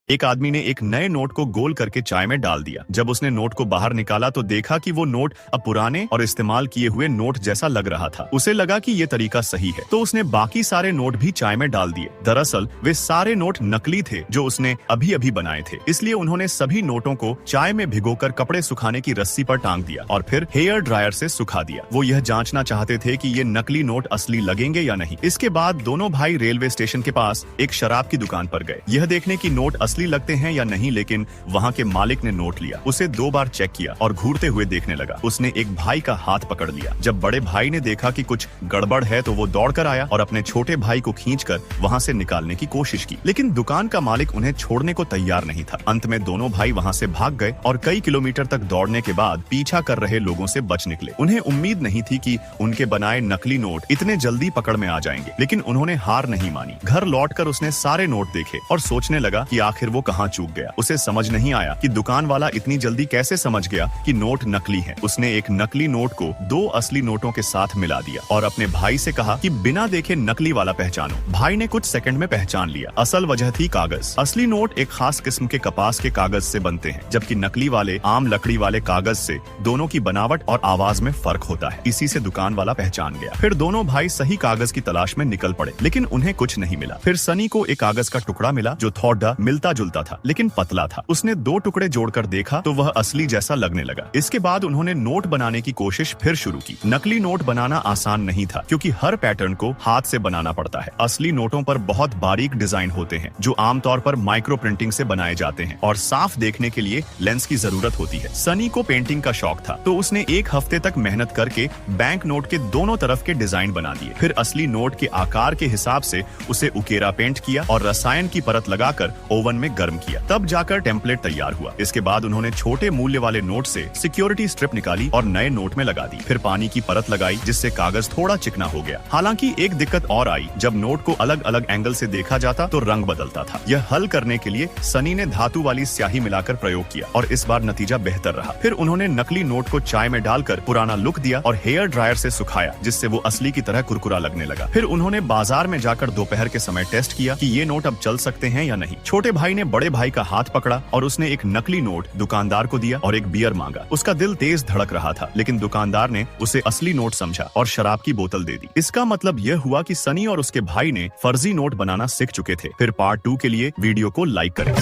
एक आदमी ने एक नए नोट को गोल करके चाय में डाल दिया। जब उसने नोट को बाहर निकाला तो देखा कि वो नोट अब पुराने और इस्तेमाल किए हुए नोट जैसा लग रहा था। उसे लगा कि ये तरीका सही है, तो उसने बाकी सारे नोट भी चाय में डाल दिए। दरअसल वे सारे नोट नकली थे जो उसने अभी अभी बनाए थे, इसलिए उन्होंने सभी नोटों को चाय में भिगोकर कपड़े सुखाने की रस्सी पर टांग दिया और फिर हेयर ड्रायर से सुखा दिया। वो यह जांचना चाहते थे कि ये नकली नोट असली लगेंगे या नहीं। इसके बाद दोनों भाई रेलवे स्टेशन के पास एक शराब की दुकान पर गए, यह देखने की नोट असली लगते हैं या नहीं। लेकिन वहाँ के मालिक ने नोट लिया, उसे 2 बार चेक किया और घूरते हुए देखने लगा। उसने एक भाई का हाथ पकड़ लिया। जब बड़े भाई ने देखा कि कुछ गड़बड़ है तो वो दौड़कर आया और अपने छोटे भाई को खींचकर वहाँ से निकालने की कोशिश की, लेकिन दुकान का मालिक उन्हें छोड़ने को तैयार नहीं था। अंत में दोनों भाई वहाँ से भाग गए और कई किलोमीटर तक दौड़ने के बाद पीछा कर रहे लोगों से बच निकले। उन्हें उम्मीद नहीं थी कि उनके बनाए नकली नोट इतने जल्दी पकड़ में आ जाएंगे, लेकिन उन्होंने हार नहीं मानी। घर लौटकर उसने सारे नोट देखे और सोचने लगा कि आखिर वो कहाँ चूक गया। उसे समझ नहीं आया कि दुकान वाला इतनी जल्दी कैसे समझ गया कि नोट नकली है। उसने एक नकली नोट को 2 असली नोटों के साथ मिला दिया और अपने भाई से कहा कि बिना देखे नकली वाला पहचानो। भाई ने कुछ सेकंड में पहचान लिया। असल वजह थी कागज। असली नोट एक खास किस्म के कपास के कागज से बनते हैं, जबकि नकली वाले आम लकड़ी वाले कागज से। दोनों की बनावट और आवाज में फर्क होता है। इसी से दुकान वाला पहचान गया। फिर दोनों भाई सही कागज की तलाश में निकल पड़े, लेकिन उन्हें कुछ नहीं मिला। फिर सनी को एक कागज का टुकड़ा मिला जो थोड़ा मिलता जुलता था, लेकिन पतला था। उसने 2 टुकड़े जोड़कर देखा तो वह असली जैसा लगने लगा। इसके बाद उन्होंने नोट बनाने की कोशिश फिर शुरू की। नकली नोट बनाना आसान नहीं था, क्योंकि हर पैटर्न को हाथ से बनाना पड़ता है। असली नोटों पर बहुत बारीक डिजाइन होते हैं जो आमतौर पर माइक्रो प्रिंटिंग से बनाए जाते हैं और साफ देखने के लिए लेंस की जरूरत होती है। सनी को पेंटिंग का शौक था, तो उसने 1 हफ्ते तक मेहनत करके बैंक नोट के दोनों तरफ के डिजाइन बना दिए। फिर असली नोट के आकार के हिसाब से उसे उकेरा पेंट किया और रसायन की परत लगाकर ओवन में गर्म किया। तब जाकर टेम्पलेट तैयार हुआ। इसके बाद उन्होंने छोटे मूल्य वाले नोट से सिक्योरिटी स्ट्रिप निकाली और नए नोट में लगा दी। फिर पानी की परत लगाई, जिससे कागज थोड़ा चिकना हो गया। हालांकि एक दिक्कत और आई, जब नोट को अलग अलग एंगल से देखा जाता तो रंग बदलता था। यह हल करने के लिए सनी ने धातु वाली स्याही मिलाकर प्रयोग किया और इस बार नतीजा बेहतर रहा। फिर उन्होंने नकली नोट को चाय में डालकर पुराना लुक दिया और हेयर ड्रायर से सुखाया, जिससे वो असली की तरह कुरकुरा लगने लगा। फिर उन्होंने बाजार में जाकर दोपहर के समय टेस्ट किया कि ये नोट अब चल सकते हैं या नहीं। छोटे भाई ने बड़े भाई का हाथ पकड़ा और उसने एक नकली नोट दुकानदार को दिया और एक बियर मांगा। उसका दिल तेज धड़क रहा था, लेकिन दुकानदार ने उसे असली नोट समझा और शराब की बोतल दे दी। इसका मतलब यह हुआ कि सनी और उसके भाई ने फर्जी नोट बनाना सीख चुके थे। फिर पार्ट 2 के लिए वीडियो को लाइक करें।